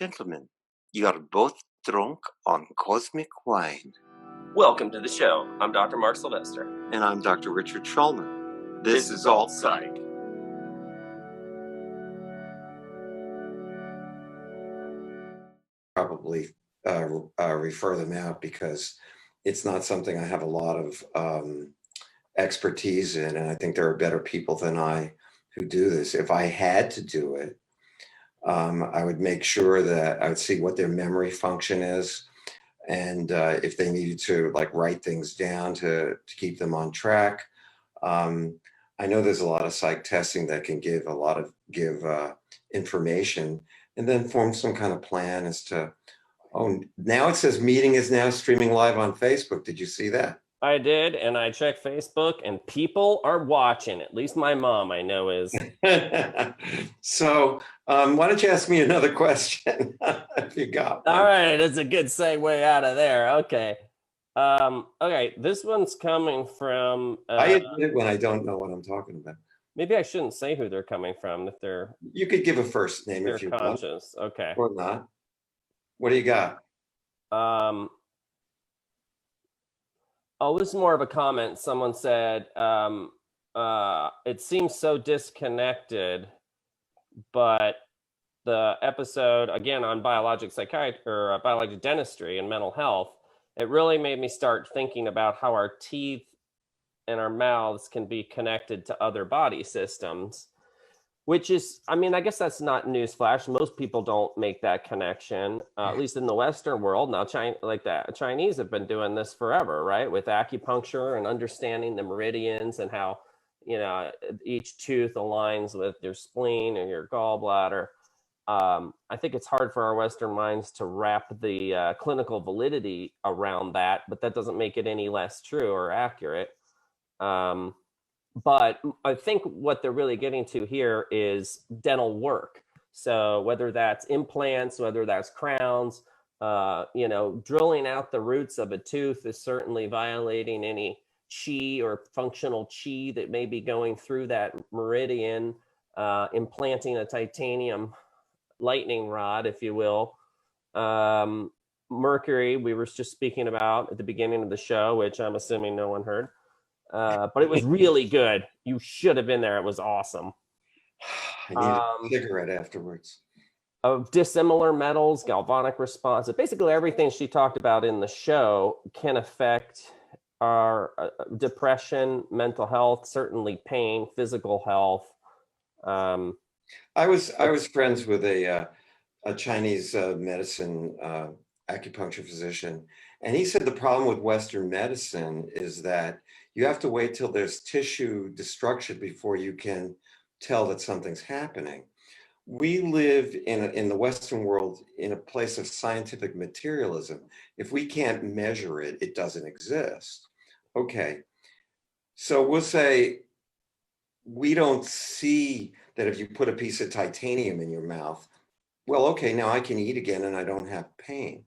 Gentlemen, you are both drunk on cosmic wine. Welcome to the show. I'm Dr. Mark Sylvester. And I'm Dr. Richard Schulman. This is Alt Psych. Probably refer them out because it's not something I have a lot of expertise in, and I think there are better people than I who do this. If I had to do it, I would make sure that I would see what their memory function is, and if they needed to like write things down to keep them on track. I know there's a lot of psych testing that can give information, and then form some kind of plan as to, oh, now it says meeting is now streaming live on Facebook. Did you see that? I did, and I checked Facebook, and people are watching. At least my mom, I know, is. So why don't you ask me another question if you got one? All right, that's a good segue out of there. Okay. Okay, this one's coming from... I admit when I don't know what I'm talking about. Maybe I shouldn't say who they're coming from if they're... You could give a first name if you conscious. Want. Okay. Or not. What do you got? Oh, this is more of a comment. Someone said, it seems so disconnected, but the episode, again, on biologic psychiatry or biologic dentistry and mental health, it really made me start thinking about how our teeth and our mouths can be connected to other body systems, which is, I mean, I guess that's not newsflash. Most people don't make that connection, at least in the Western world. Now, Chinese have been doing this forever, right? With acupuncture and understanding the meridians and how, you know, each tooth aligns with your spleen or your gallbladder. I think it's hard for our Western minds to wrap the clinical validity around that, but that doesn't make it any less true or accurate. But I think what they're really getting to here is dental work. So whether that's implants, whether that's crowns, you know, drilling out the roots of a tooth is certainly violating any chi or functional chi that may be going through that meridian, implanting a titanium lightning rod, if you will. Mercury, we were just speaking about at the beginning of the show, which I'm assuming no one heard. But it was really good. You should have been there. It was awesome. I need a cigarette afterwards. Of dissimilar metals, galvanic response. Basically, everything she talked about in the show can affect our depression, mental health, certainly pain, physical health. I was friends with a Chinese medicine acupuncture physician, and he said the problem with Western medicine is that you have to wait till there's tissue destruction before you can tell that something's happening. We live in the Western world in a place of scientific materialism. If we can't measure it, it doesn't exist. Okay, so we'll say we don't see that if you put a piece of titanium in your mouth, well, okay, now I can eat again and I don't have pain.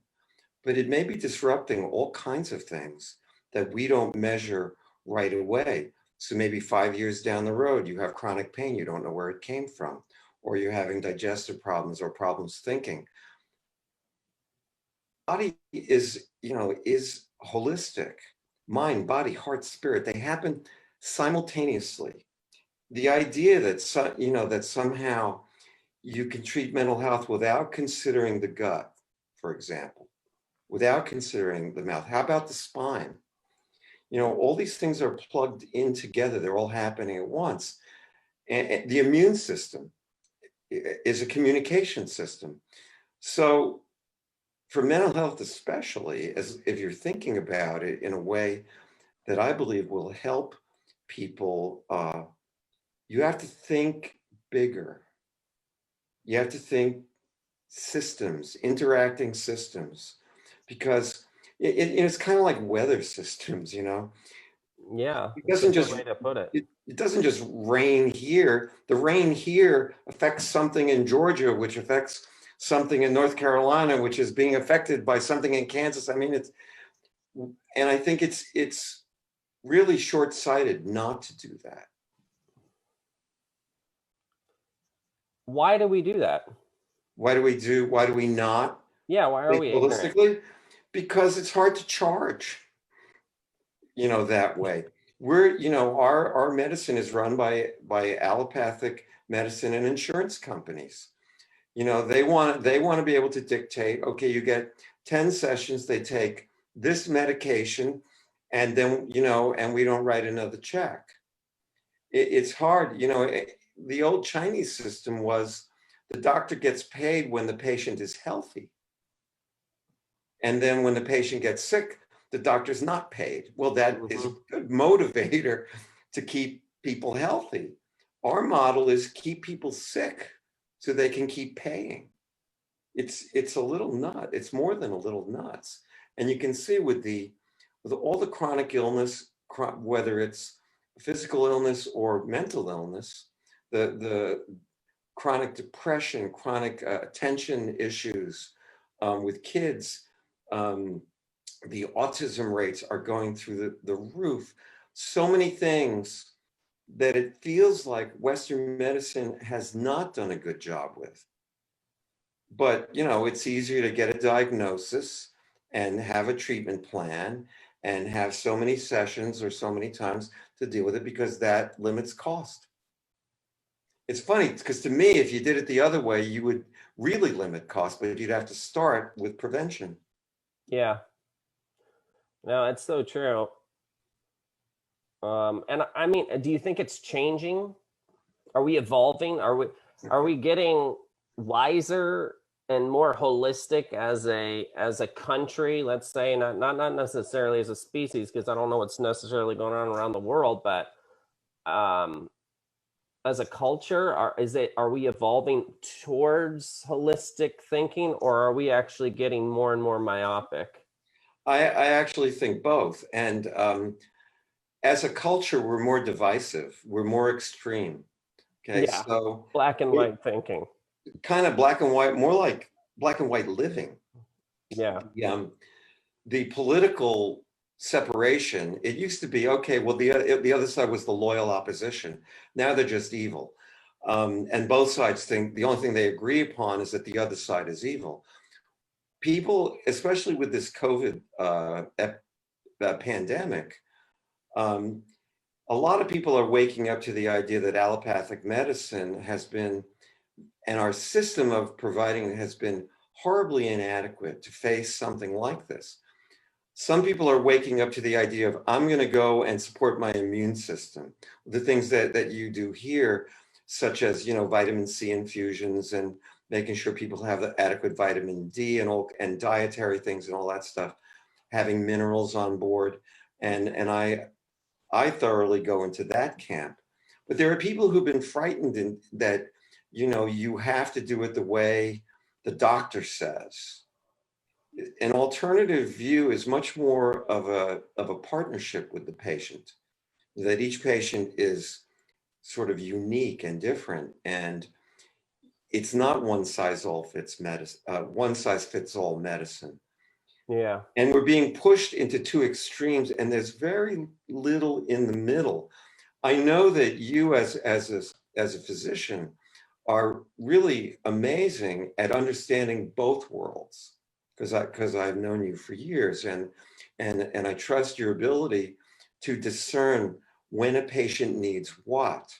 But it may be disrupting all kinds of things that we don't measure right away. So maybe 5 years down the road, you have chronic pain, you don't know where it came from, or you're having digestive problems or problems thinking. Body is holistic. Mind, body, heart, spirit, they happen simultaneously. The idea that somehow you can treat mental health without considering the gut, for example, without considering the mouth. How about the spine? You know, all these things are plugged in together. They're all happening at once. And the immune system is a communication system. So for mental health especially, as if you're thinking about it in a way that I believe will help people, you have to think bigger. You have to think systems, interacting systems, because it's kind of like weather systems, you know? Yeah, it doesn't just way to put it. It doesn't just rain here. The rain here affects something in Georgia, which affects something in North Carolina, which is being affected by something in Kansas. I mean, and I think it's really short-sighted not to do that. Why do we do that? Why do we not Yeah, why are think we ignorant? holistically? Because it's hard to charge, that way. Our medicine is run by allopathic medicine and insurance companies. They want to be able to dictate, okay, you get 10 sessions, they take this medication, and then, and we don't write another check. It's hard. The old Chinese system was the doctor gets paid when the patient is healthy. And then when the patient gets sick, the doctor's not paid. Well, that is a good motivator to keep people healthy. Our model is keep people sick so they can keep paying. It's a little nut. It's more than a little nuts. And you can see with all the chronic illness, whether it's physical illness or mental illness, the chronic depression, chronic attention issues with kids, the autism rates are going through the roof. So many things that it feels like Western medicine has not done a good job with. But, it's easier to get a diagnosis and have a treatment plan and have so many sessions or so many times to deal with it because that limits cost. It's funny because to me, if you did it the other way, you would really limit cost, but you'd have to start with prevention. Yeah. No, it's so true. And I mean, do you think it's changing? Are we evolving? Are we getting wiser and more holistic as a country? Let's say not necessarily as a species, because I don't know what's necessarily going on around the world, but as a culture, are we evolving towards holistic thinking, or are we actually getting more and more myopic? I actually think both. And as a culture, we're more divisive, we're more extreme. Okay, Yeah, so black and white thinking. kind of black and white, more like black and white living. Yeah. The political separation, it used to be, okay, well, the other side was the loyal opposition. Now they're just evil. And both sides think the only thing they agree upon is that the other side is evil. People, especially with this COVID pandemic, a lot of people are waking up to the idea that allopathic medicine has been, and our system of providing it has been horribly inadequate to face something like this. Some people are waking up to the idea of, I'm going to go and support my immune system. The things that you do here, such as, vitamin C infusions and making sure people have the adequate vitamin D and dietary things and all that stuff, having minerals on board. And I thoroughly go into that camp. But there are people who've been frightened that, you have to do it the way the doctor says. An alternative view is much more of a partnership with the patient, that each patient is sort of unique and different, and it's not one size fits all medicine. Yeah. And we're being pushed into two extremes, and there's very little in the middle. I know that you, as a physician, are really amazing at understanding both worlds, because I've known you for years, and I trust your ability to discern when a patient needs what.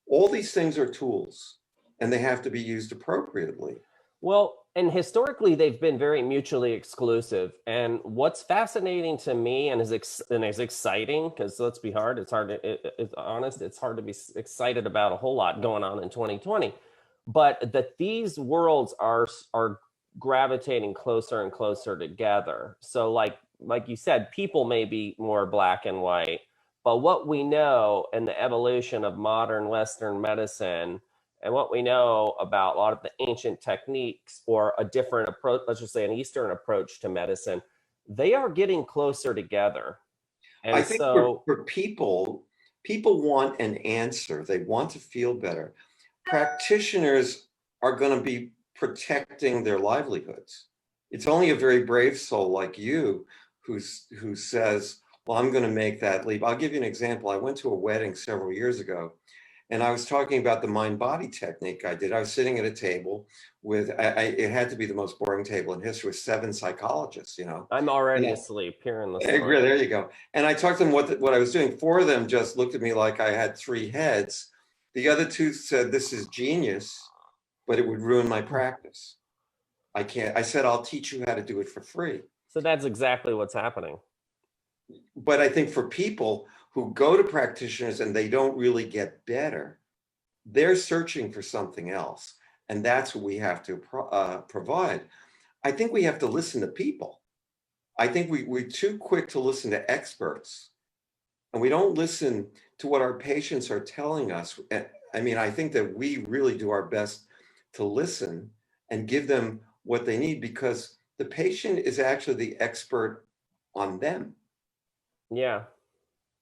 All these things are tools, and they have to be used appropriately. Well, and historically, they've been very mutually exclusive. And what's fascinating to me and is exciting, because let's be hard, it's hard to, it's honest, it's hard to be excited about a whole lot going on in 2020. But that these worlds are gravitating closer and closer together. So, like you said, people may be more black and white, but what we know in the evolution of modern Western medicine and what we know about a lot of the ancient techniques or a different approach, let's just say an Eastern approach to medicine, they are getting closer together. I And think so, for people want an answer. They want to feel better. Practitioners are going to be protecting their livelihoods. It's only a very brave soul like you who says, well, I'm going to make that leap. I'll give you an example. I went to a wedding several years ago, And I was talking about the mind-body technique I did. I was sitting at a table with, it had to be the most boring table in history, with 7 psychologists, I'm And already I, asleep hearing the story. there you go. And I talked to them what I was doing. 4 of them just looked at me like I had 3 heads. The other 2 said, "This is genius, but it would ruin my practice. I can't." I said, "I'll teach you how to do it for free." So that's exactly what's happening. But I think for people who go to practitioners and they don't really get better, they're searching for something else. And that's what we have to provide. I think we have to listen to people. I think we're too quick to listen to experts, and we don't listen to what our patients are telling us. I mean, I think that we really do our best to listen and give them what they need, because the patient is actually the expert on them, Yeah.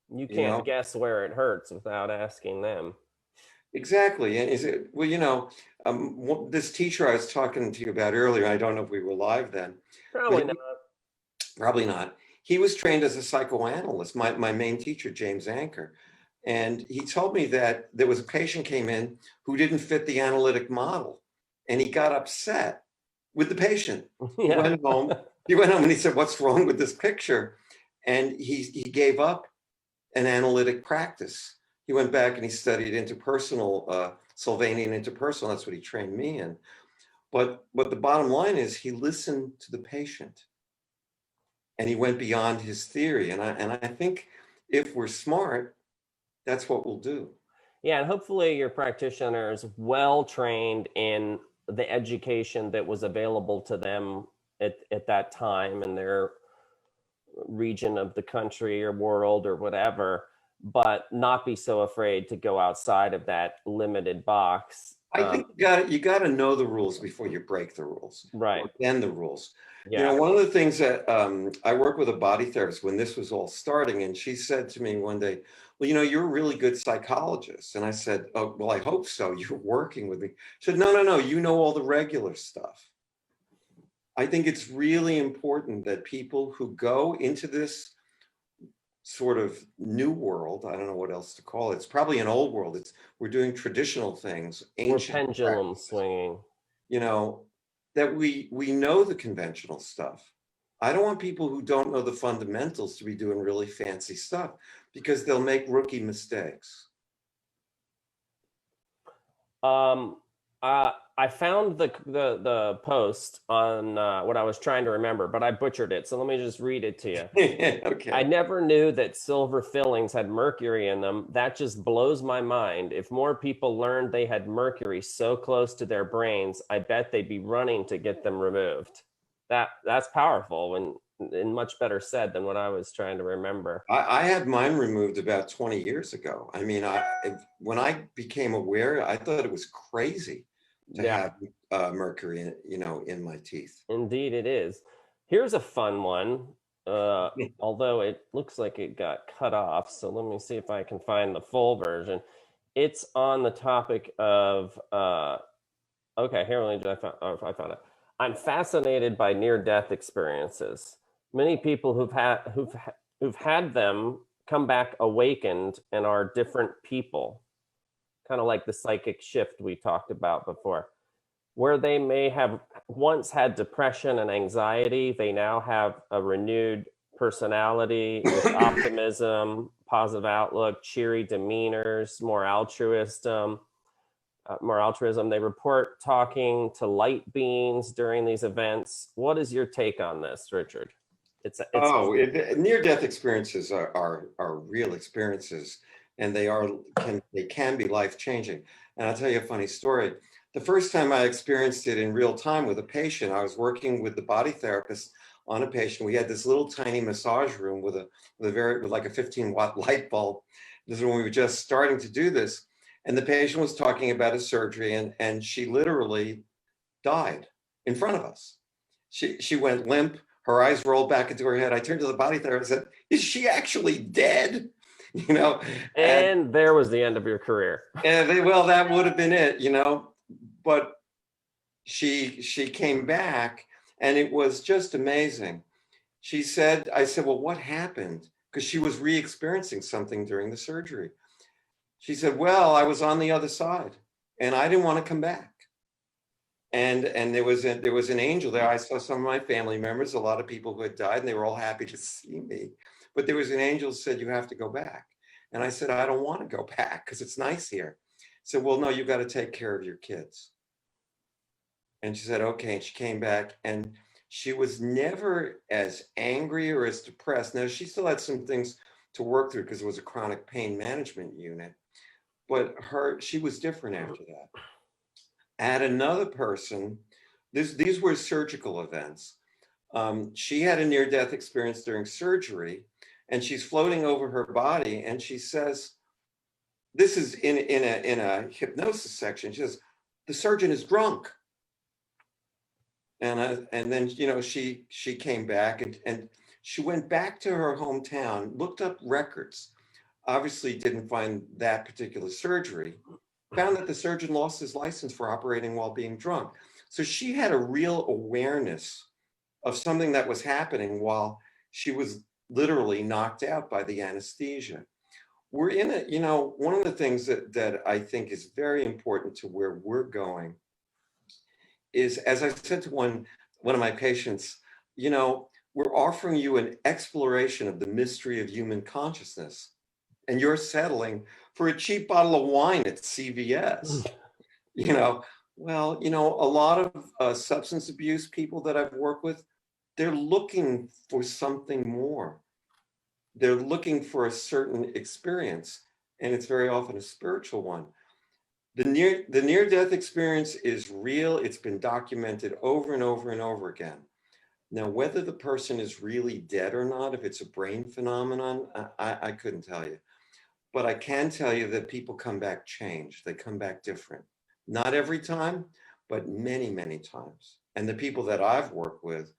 You you can't know? guess where it hurts without asking them. Exactly. And is it, well, this teacher I was talking to you about earlier, I don't know if we were live then, but Probably not. probably not. He was trained as a psychoanalyst, my main teacher, James Anker. And he told me that there was a patient came in who didn't fit the analytic model, and he got upset with the patient. He Yeah. went home. He went home and he said, "What's wrong with this picture?" And he gave up an analytic practice. He went back and he studied interpersonal, Sylvanian interpersonal. That's what he trained me in. But the bottom line is, he listened to the patient and he went beyond his theory. And I think if we're smart, that's what we'll do. Yeah, and hopefully your practitioner is well trained in the education that was available to them at that time in their region of the country or world or whatever, but not be so afraid to go outside of that limited box. I think you got to know the rules before you break the rules, Right. or bend the rules. Yeah. One of the things that I worked with a body therapist when this was all starting, and she said to me one day, "Well, you're a really good psychologist." And I said, "Oh, well, I hope so. You're working with me." She said, "No, no, you know all the regular stuff." I think it's really important that people who go into this sort of new world, I don't know what else to call it. It's probably an old world. We're doing traditional things, We're ancient pendulum practices, swinging. that we know the conventional stuff. I don't want people who don't know the fundamentals to be doing really fancy stuff, because they'll make rookie mistakes. I found the post on what I was trying to remember, but I butchered it. So let me just read it to you. Okay. I never knew that silver fillings had mercury in them. That just blows my mind. If more people learned they had mercury so close to their brains, I bet they'd be running to get them removed. That's powerful and much better said than what I was trying to remember. I had mine removed about 20 years ago. I mean, when I became aware, I thought it was crazy to Yeah. have mercury in my teeth. Indeed, it is. Here's a fun one. Although it looks like it got cut off, so let me see if I can find the full version. It's on the topic of. Okay, here I found it. I'm fascinated by near-death experiences. Many people who've had them come back awakened and are different people, kind of like the psychic shift we talked about before, where they may have once had depression and anxiety, they now have a renewed personality with optimism, positive outlook, cheery demeanors, more altruism. They report talking to light beings during these events. What is your take on this, Richard? Near-death experiences are real experiences, and they can be life-changing. And I'll tell you a funny story. The first time I experienced it in real time with a patient, I was working with the body therapist on a patient. We had this little tiny massage room with like a 15-watt light bulb. This is when we were just starting to do this. And the patient was talking about a surgery, and she literally died in front of us. She went limp. Her eyes rolled back into her head. I turned to the body therapist and said, "Is she actually dead?" And there was the end of your career. Well, that would have been it, but she came back, and it was just amazing. I said, "Well, what happened?" Because she was re-experiencing something during the surgery. She said, well, I was on the other side and I didn't want to come back. And there was an angel there. I saw some of my family members, a lot of people who had died, and they were all happy to see me. But there was an angel who said, you have to go back. And I said, I don't want to go back because it's nice here. Said, well, no, you got to take care of your kids. And she said, okay. And she came back, and she was never as angry or as depressed. Now, she still had some things to work through because it was a chronic pain management unit, but she was different after that. At another person, these were surgical events. She had a near-death experience during surgery, and she's floating over her body, and she says, this is in a hypnosis section, she says, the surgeon is drunk. And then, you know, she came back and she went back to her hometown, looked up records, obviously didn't find that particular surgery, found that the surgeon lost his license for operating while being drunk. So she had a real awareness of something that was happening while she was literally knocked out by the anesthesia. We're in it, you know, one of the things that I think is very important to where we're going is, as I said to one of my patients, you know, we're offering you an exploration of the mystery of human consciousness, and you're settling for a cheap bottle of wine at CVS. You know, well, you know, a lot of substance abuse people that I've worked with, they're looking for something more. They're looking for a certain experience, and it's very often a spiritual one. The near-death experience is real. It's been documented over and over and over again. Now, whether the person is really dead or not, if it's a brain phenomenon, I couldn't tell you. But I can tell you that people come back changed. They come back different. Not every time, but many, many times. And the people that I've worked with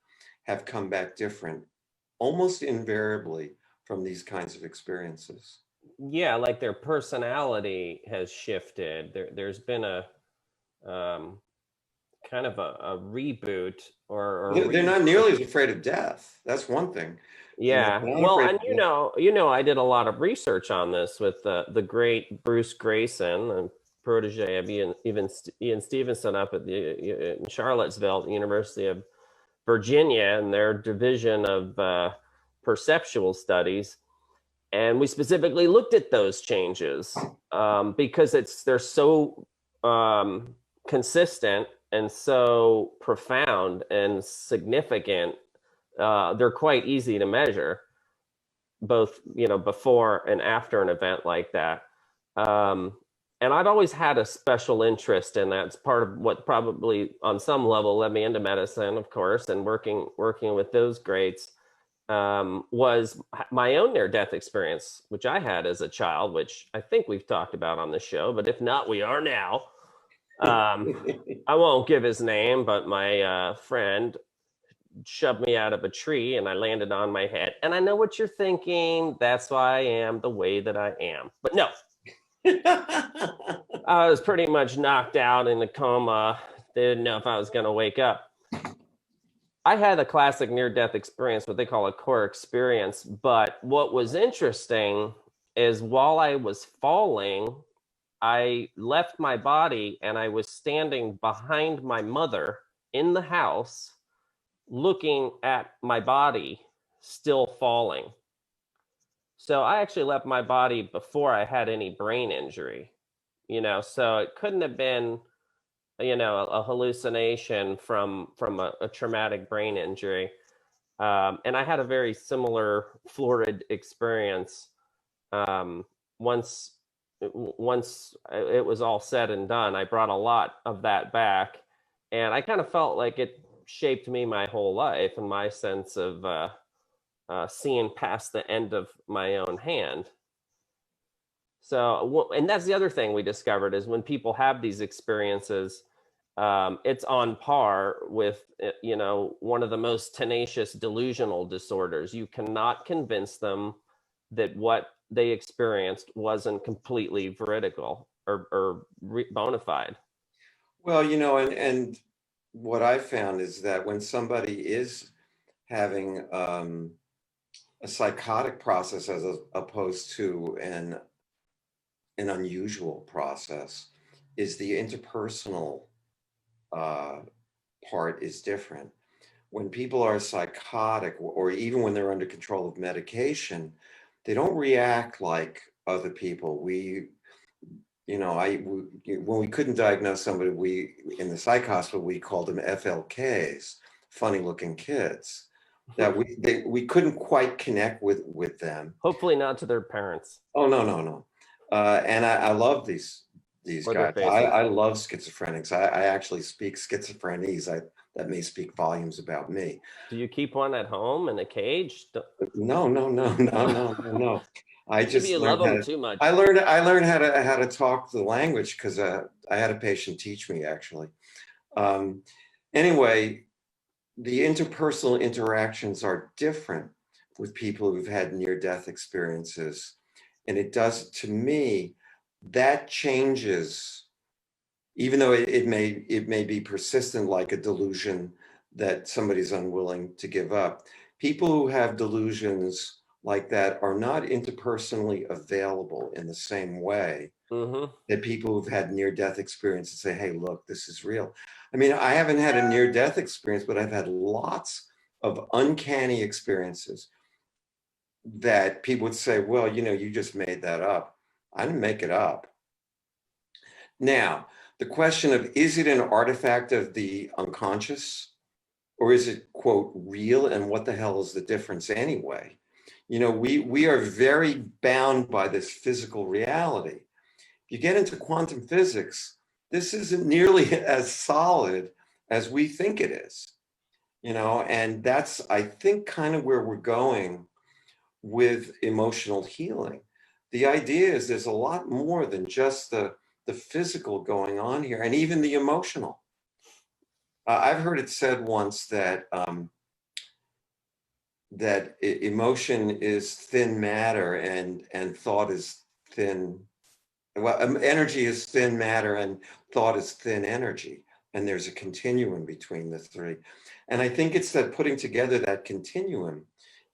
have come back different, almost invariably, from these kinds of experiences. Yeah, like their personality has shifted. There's been a kind of a reboot or they're not nearly as afraid of death. That's one thing. yeah. Well, and I did a lot of research on this with the great Bruce Grayson, a protege of Ian Stevenson up at in Charlottesville, the University of Virginia, and their division of perceptual studies. And we specifically looked at those changes because they're so consistent and so profound and significant. They're quite easy to measure, both, you know, before and after an event like that. And I've always had a special interest in that. It's part of what probably on some level led me into medicine, of course, and working with those greats. Was my own near-death experience, which I had as a child, which I think we've talked about on the show, but if not, we are now. I won't give his name, but my friend shoved me out of a tree and I landed on my head. And I know what you're thinking. That's why I am the way that I am. But no, I was pretty much knocked out in a coma. They didn't know if I was going to wake up. I had a classic near-death experience, what they call a core experience. But what was interesting is while I was falling, I left my body and I was standing behind my mother in the house, looking at my body still falling. So I actually left my body before I had any brain injury, you know, so it couldn't have been, you know, a hallucination from a traumatic brain injury. And I had a very similar florid experience once it was all said and done. I brought a lot of that back, and I kind of felt like it shaped me my whole life and my sense of seeing past the end of my own hand. So, and that's the other thing we discovered is when people have these experiences, it's on par with, you know, one of the most tenacious delusional disorders. You cannot convince them that what they experienced wasn't completely veridical or bona fide. Well, you know, and what I found is that when somebody is having a psychotic process as opposed to an an unusual process is the interpersonal part is different. When people are psychotic, or even when they're under control of medication, they don't react like other people. When we couldn't diagnose somebody, in the psych hospital, we called them FLKs, funny looking kids, that we couldn't quite connect with them. Hopefully not to their parents. Oh, no. And I love these Or their guys. faces. I love schizophrenics. I actually speak schizophrenics. That may speak volumes about me. Do you keep one at home in a cage? No. I Maybe just you love them too much. I learned how to talk the language because I had a patient teach me, actually. Anyway, the interpersonal interactions are different with people who've had near-death experiences. And it does, to me, that changes, even though it may be persistent, like a delusion that somebody's unwilling to give up. People who have delusions like that are not interpersonally available in the same way that people who've had near-death experiences say, hey, look, this is real. I mean, I haven't had a near-death experience, but I've had lots of uncanny experiences that people would say, well, you just made that up. I didn't make it up. Now, the question of, is it an artifact of the unconscious, or is it, quote, real? And what the hell is the difference anyway? We are very bound by this physical reality. If you get into quantum physics, this isn't nearly as solid as we think it is. And that's, I think, kind of where we're going with emotional healing. The idea is there's a lot more than just the physical going on here, and even the emotional. I've heard it said once that emotion is thin matter, and thought is thin. Well, energy is thin matter and thought is thin energy. And there's a continuum between the three. And I think it's that putting together that continuum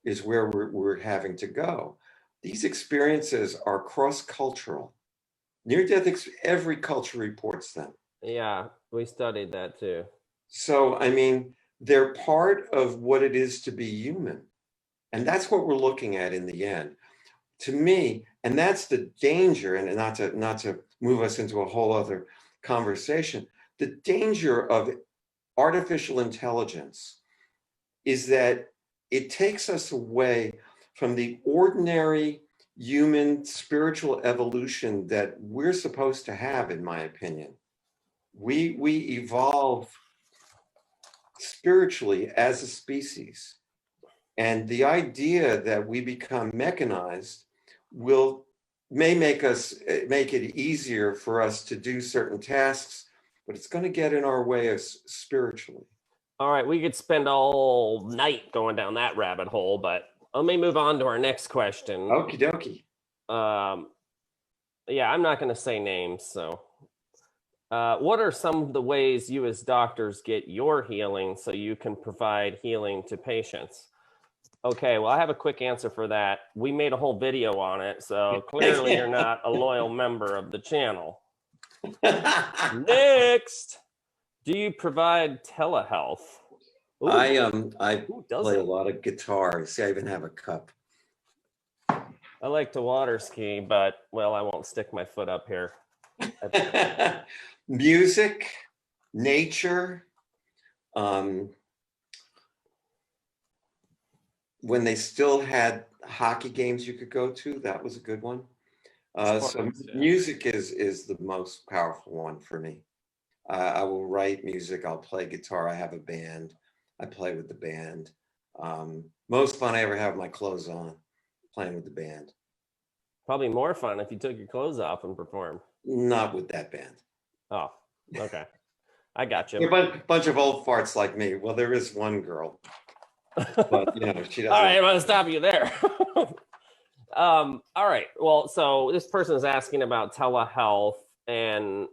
is where we're having to go. These experiences are cross-cultural. Near-death, every culture reports them. Yeah, we studied that too. So, I mean, they're part of what it is to be human. And that's what we're looking at in the end. To me, and that's the danger, and not to move us into a whole other conversation, the danger of artificial intelligence is that it takes us away from the ordinary human spiritual evolution that we're supposed to have, in my opinion. We evolve spiritually as a species. And the idea that we become mechanized may make it easier for us to do certain tasks, but it's going to get in our way spiritually. All right, we could spend all night going down that rabbit hole, but let me move on to our next question. Okie dokie. Yeah, I'm not going to say names. So, what are some of the ways you as doctors get your healing so you can provide healing to patients? Okay, well, I have a quick answer for that. We made a whole video on it, so clearly you're not a loyal member of the channel. Next, do you provide telehealth? Ooh, I play a lot of guitar. See, I even have a cup. I like to water ski, but, well, I won't stick my foot up here. Music, nature, when they still had hockey games you could go to, that was a good one. So music is the most powerful one for me. I will write music, I'll play guitar, I have a band, I play with the band. Most fun I ever have my clothes on, playing with the band. Probably more fun if you took your clothes off and performed. Not with that band. Oh, okay. I got you. You're a bunch of old farts like me. Well, there is one girl. But she doesn't. All right, I'm gonna stop you there. All right. Well, so this person is asking about telehealth and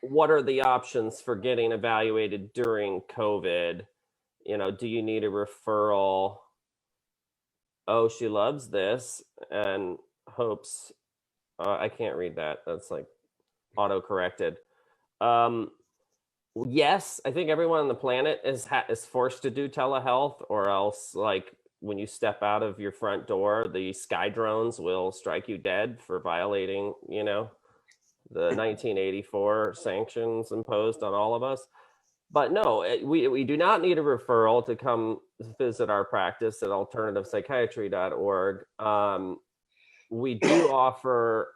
what are the options for getting evaluated during COVID? Do you need a referral? Oh, she loves this and hopes I can't read that. That's like auto corrected. Um, yes, I think everyone on the planet is forced to do telehealth, or else, like, when you step out of your front door, the sky drones will strike you dead for violating, the 1984 sanctions imposed on all of us. But no, we do not need a referral to come visit our practice at alternativepsychiatry.org. We do offer,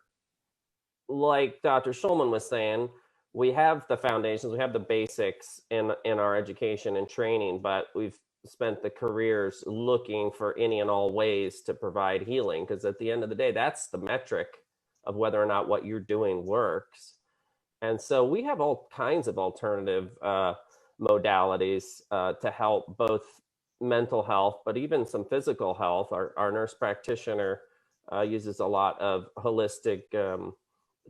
like Dr. Schulman was saying, we have the foundations, we have the basics in our education and training, but we've spent the careers looking for any and all ways to provide healing, because at the end of the day, that's the metric of whether or not what you're doing works. And so we have all kinds of alternative modalities to help both mental health, but even some physical health. Our nurse practitioner uses a lot of holistic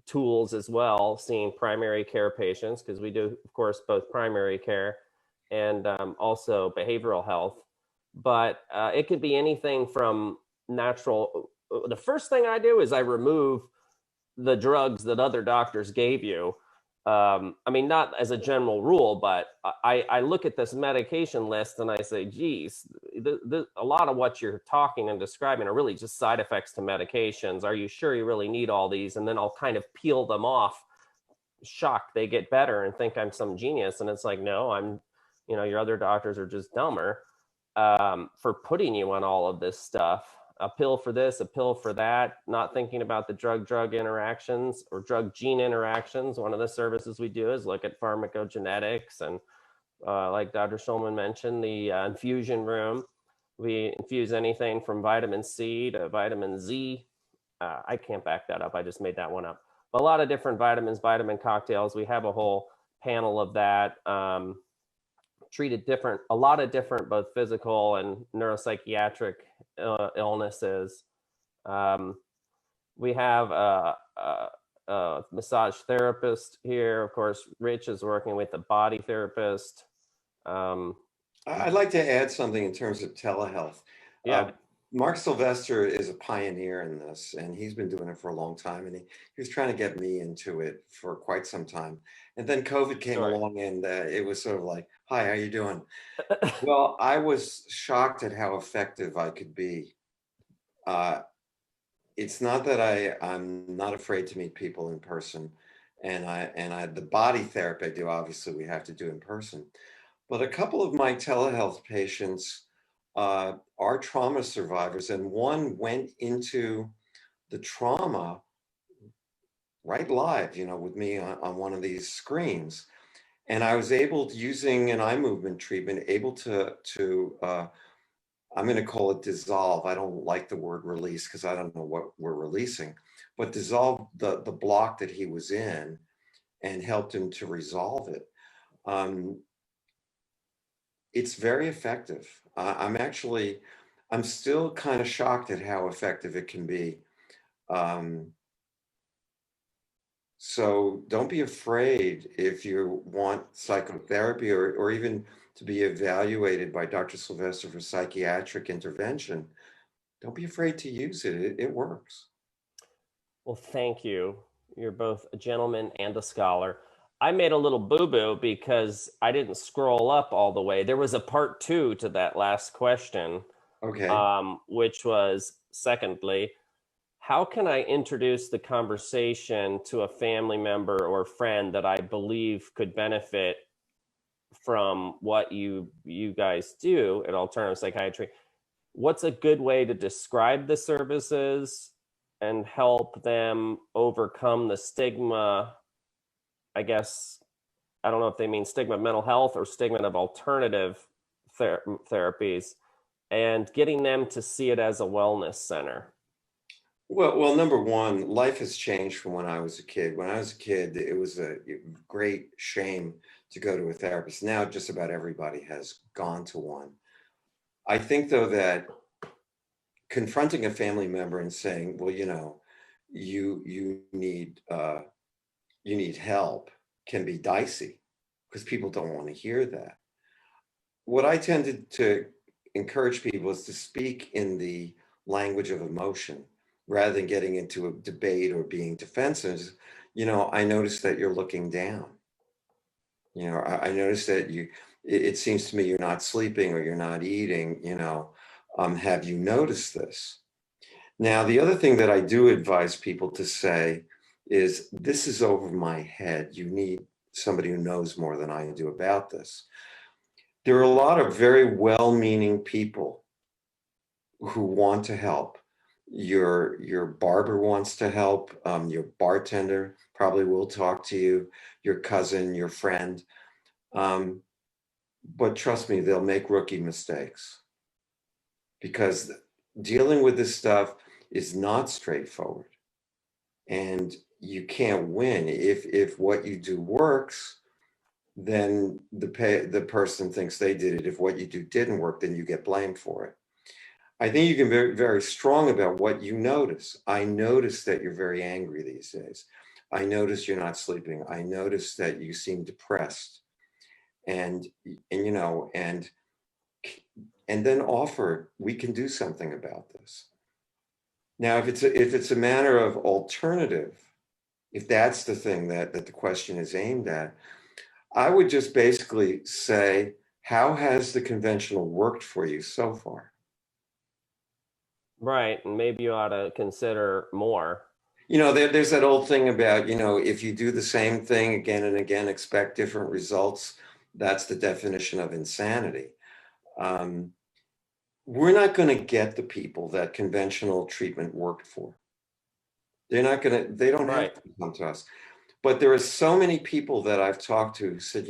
tools as well, seeing primary care patients, because we do, of course, both primary care and also behavioral health. But it could be anything from natural. The first thing I do is I remove the drugs that other doctors gave you. I mean, not as a general rule, but I look at this medication list and I say, geez, a lot of what you're talking and describing are really just side effects to medications. Are you sure you really need all these? And then I'll kind of peel them off, shocked they get better and think I'm some genius. And it's like, no, your other doctors are just dumber for putting you on all of this stuff. A pill for this, a pill for that, not thinking about the drug-drug interactions or drug-gene interactions. One of the services we do is look at pharmacogenetics, and like Dr. Schulman mentioned, the infusion room. We infuse anything from vitamin C to vitamin Z. I can't back that up. I just made that one up. But a lot of different vitamins, vitamin cocktails. We have a whole panel of that. Treated a lot of different, both physical and neuropsychiatric illnesses. We have a massage therapist here. Of course, Rich is working with a body therapist. I'd like to add something in terms of telehealth. Yeah. Mark Sylvester is a pioneer in this, and he's been doing it for a long time, and he was trying to get me into it for quite some time. And then COVID came along, and it was sort of like, hi, how you doing? Well, I was shocked at how effective I could be. It's not that I'm not afraid to meet people in person, and the body therapy I do, obviously we have to do in person. But a couple of my telehealth patients are trauma survivors, and one went into the trauma right live, with me on one of these screens. And I was able to, using an eye movement treatment, able to I'm going to call it dissolve. I don't like the word release because I don't know what we're releasing, but dissolve the block that he was in and helped him to resolve it. It's very effective. I'm still kind of shocked at how effective it can be. So don't be afraid if you want psychotherapy or even to be evaluated by Dr. Sylvester for psychiatric intervention. Don't be afraid to use it. It works. Well, thank you. You're both a gentleman and a scholar. I made a little boo-boo because I didn't scroll up all the way. There was a part 2 to that last question. Okay. Which was, secondly, how can I introduce the conversation to a family member or friend that I believe could benefit from what you guys do at Alternative Psychiatry? What's a good way to describe the services and help them overcome the stigma? I guess, I don't know if they mean stigma of mental health or stigma of alternative therapies, and getting them to see it as a wellness center. Well, number one, life has changed from when I was a kid. When I was a kid, it was a great shame to go to a therapist. Now, just about everybody has gone to one. I think, though, that confronting a family member and saying, well, you need help can be dicey because people don't want to hear that. What I tended to encourage people is to speak in the language of emotion. rather than getting into a debate or being defensive, I noticed that you're looking down. I noticed that it seems to me you're not sleeping or you're not eating, have you noticed this? Now, the other thing that I do advise people to say is, this is over my head. You need somebody who knows more than I do about this. There are a lot of very well-meaning people who want to help. Your barber wants to help. Your bartender probably will talk to you, your cousin, your friend. But trust me, they'll make rookie mistakes, because dealing with this stuff is not straightforward. And you can't win. If what you do works, then the person thinks they did it. If what you do didn't work, then you get blamed for it. I think you can be very, very strong about what you notice. I notice that you're very angry these days. I notice you're not sleeping. I notice that you seem depressed. And then offer, we can do something about this. Now, if it's a matter of alternative, if that's the thing that the question is aimed at, I would just basically say, how has the conventional worked for you so far? Right. And maybe you ought to consider more. There's that old thing about, if you do the same thing again and again, expect different results. That's the definition of insanity. We're not going to get the people that conventional treatment worked for. They don't have to come to us. But there are so many people that I've talked to who said,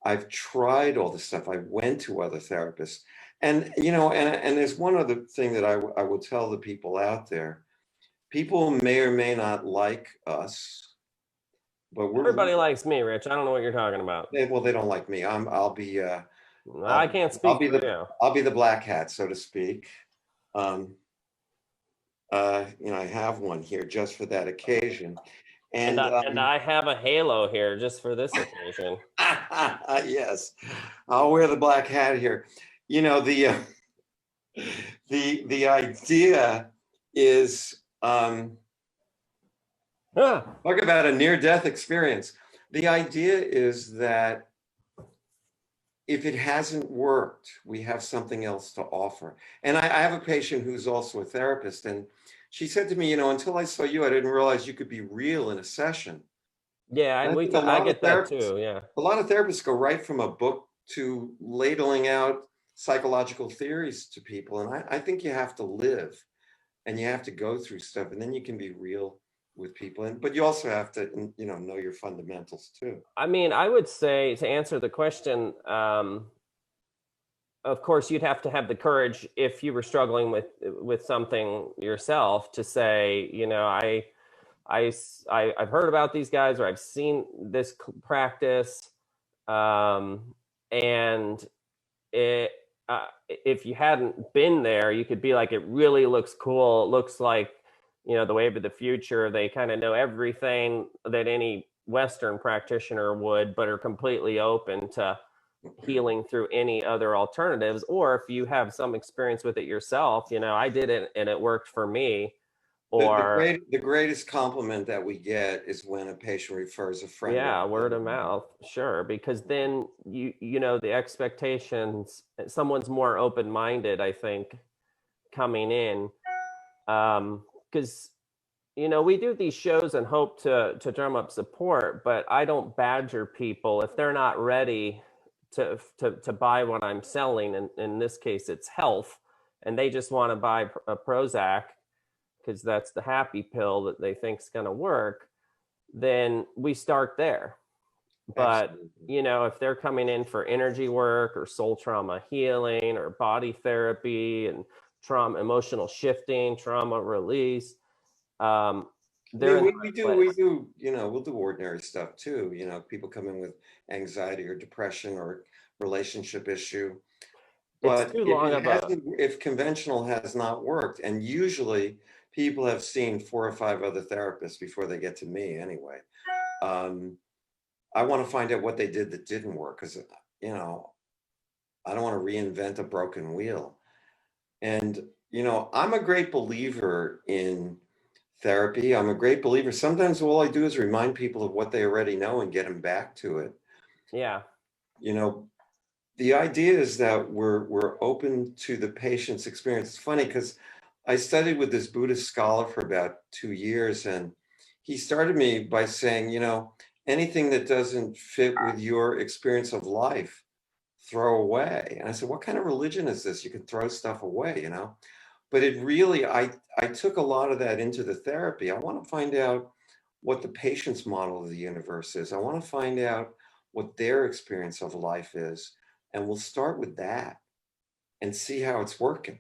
I've tried all this stuff. I went to other therapists. And, and there's one other thing that I will tell the people out there. People may or may not like us, but Everybody likes me, Rich. I don't know what you're talking about. Well, they don't like me. I can't speak for you. I'll be the black hat, so to speak. I have one here just for that occasion. And I have a halo here just for this occasion. Yes, I'll wear the black hat here. The idea is, talk about a near-death experience. The idea is that if it hasn't worked, we have something else to offer. And I have a patient who's also a therapist, and she said to me, until I saw you, I didn't realize you could be real in a session. Yeah, and I get that too. Yeah, a lot of therapists go right from a book to ladling out psychological theories to people, and I think you have to live, and you have to go through stuff, and then you can be real with people. But you also have to, know your fundamentals too. I mean, I would say, to answer the question, of course, you'd have to have the courage, if you were struggling with something yourself, to say, I've heard about these guys, or I've seen this practice, and if you hadn't been there, you could be like, it really looks cool. It looks like, the wave of the future. They kind of know everything that any Western practitioner would, but are completely open to healing through any other alternatives. Or if you have some experience with it yourself, I did it and it worked for me. Or the greatest compliment that we get is when a patient refers a friend. Yeah, word of mouth, sure, because then the expectations, someone's more open-minded, I think, coming in, because we do these shows and hope to drum up support, but I don't badger people if they're not ready to buy what I'm selling. And in this case, it's health, and they just want to buy a Prozac because that's the happy pill that they think is going to work. Then we start there. But Absolutely. if they're coming in for energy work or soul trauma healing or body therapy and trauma, emotional shifting, trauma release, we do, we'll do ordinary stuff too. People come in with anxiety or depression or relationship issue. But if conventional has not worked, and usually people have seen 4 or 5 other therapists before they get to me anyway. I want to find out what they did that didn't work, because, I don't want to reinvent a broken wheel. And, I'm a great believer in therapy. I'm a great believer. Sometimes all I do is remind people of what they already know and get them back to it. Yeah. You know, the idea is that we're open to the patient's experience. It's funny because I studied with this Buddhist scholar for about 2 years, and he started me by saying, anything that doesn't fit with your experience of life, throw away. And I said, what kind of religion is this? You can throw stuff away. But it really, I took a lot of that into the therapy. I want to find out what the patient's model of the universe is. I want to find out what their experience of life is. And we'll start with that and see how it's working.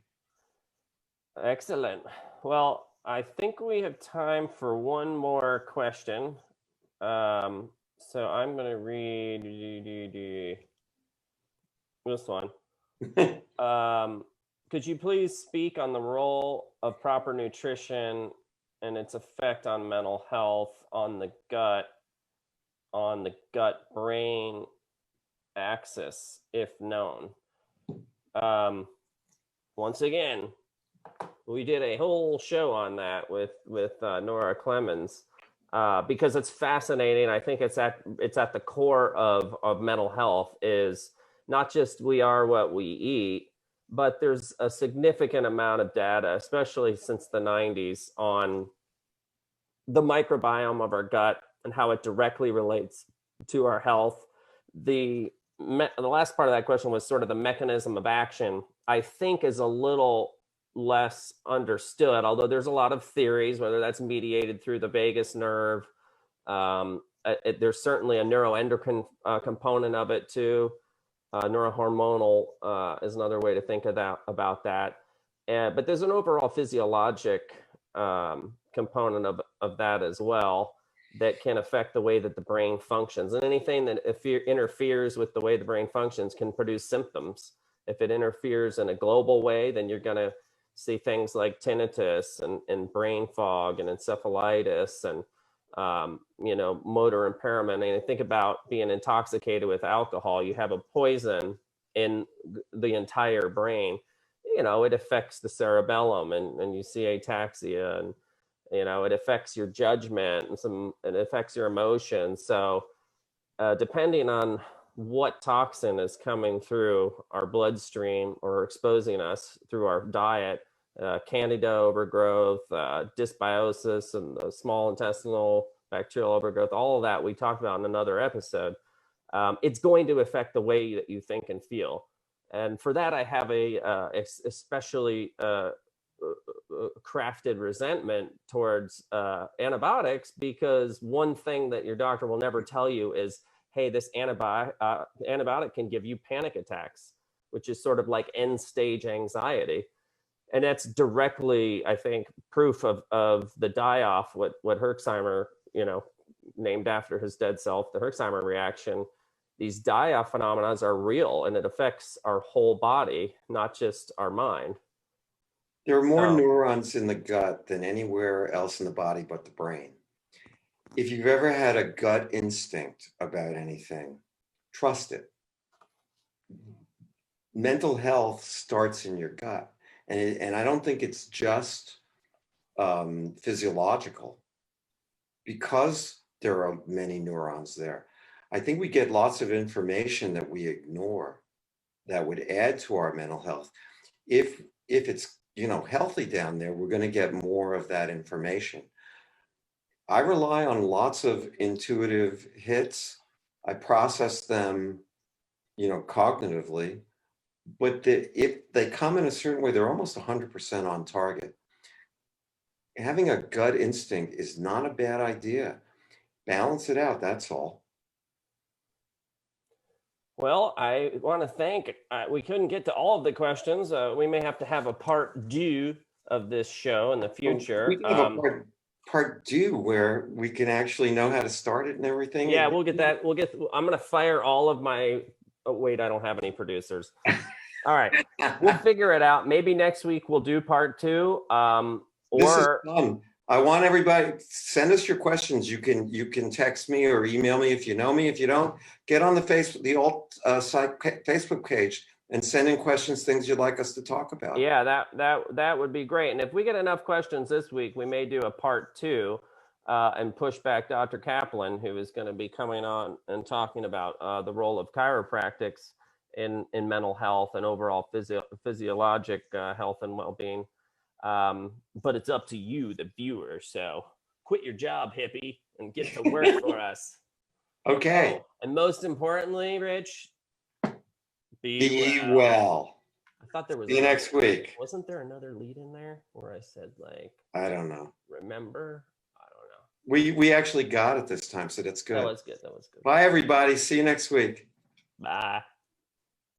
Excellent. Well, I think we have time for one more question. So I'm going to read this one. Could you please speak on the role of proper nutrition and its effect on mental health, on the gut-brain axis, if known? Once again, we did a whole show on that with Nora Clemens, because it's fascinating. I think it's at the core of mental health, is not just we are what we eat, but there's a significant amount of data, especially since the 90s, on the microbiome of our gut and how it directly relates to our health. The last part of that question was sort of the mechanism of action, I think, is a little less understood, although there's a lot of theories, whether that's mediated through the vagus nerve. There's certainly a neuroendocrine component of it too. Neurohormonal is another way to think about that. But there's an overall physiologic component of that as well, that can affect the way that the brain functions. And anything that interferes with the way the brain functions can produce symptoms. If it interferes in a global way, then you're going to see things like tinnitus and brain fog and encephalitis and motor impairment. And think about being intoxicated with alcohol. You have a poison in the entire brain. It affects the cerebellum, and you see ataxia, and it affects your judgment, and it affects your emotions. So depending on what toxin is coming through our bloodstream or exposing us through our diet, candida overgrowth, dysbiosis, and the small intestinal bacterial overgrowth, all of that we talked about in another episode, it's going to affect the way that you think and feel. And for that, I have a especially crafted resentment towards antibiotics, because one thing that your doctor will never tell you is, hey, this antibiotic can give you panic attacks, which is sort of like end stage anxiety. And that's directly, I think, proof of the die-off, what Herxheimer, named after his dead self, the Herxheimer reaction. These die-off phenomena are real, and it affects our whole body, not just our mind. There are more neurons in the gut than anywhere else in the body but the brain. If you've ever had a gut instinct about anything, trust it. Mental health starts in your gut. And I don't think it's just physiological, because there are many neurons there. I think we get lots of information that we ignore that would add to our mental health. If it's healthy down there, we're going to get more of that information. I rely on lots of intuitive hits. I process them, cognitively, but if they come in a certain way, they're almost 100% on target. Having a gut instinct is not a bad idea. Balance it out, that's all. Well, I want to thank, we couldn't get to all of the questions. We may have to have a part 2 of this show in the future. We can have a part 2 where we can actually know how to start it and everything. Yeah, we'll get that. I'm going to fire all of my, wait, I don't have any producers. All right, we'll figure it out. Maybe next week we'll do part 2. This is fun. I want everybody, send us your questions. You can text me or email me if you know me. If you don't, get on the alt site Facebook page and send in questions, things you'd like us to talk about. Yeah, that would be great. And if we get enough questions this week, we may do a part 2 and push back Dr. Kaplan, who is going to be coming on and talking about the role of chiropractics in mental health and overall physiologic health and well-being. But it's up to you, the viewer. So quit your job, hippie, and get to work for us. Okay. Oh, and most importantly, Rich, Be well. I thought there was. See you next week. Wasn't there another lead in there where I said like? I don't know. Remember? I don't know. We actually got it this time, so that's good. That was good. Bye, everybody. See you next week. Bye.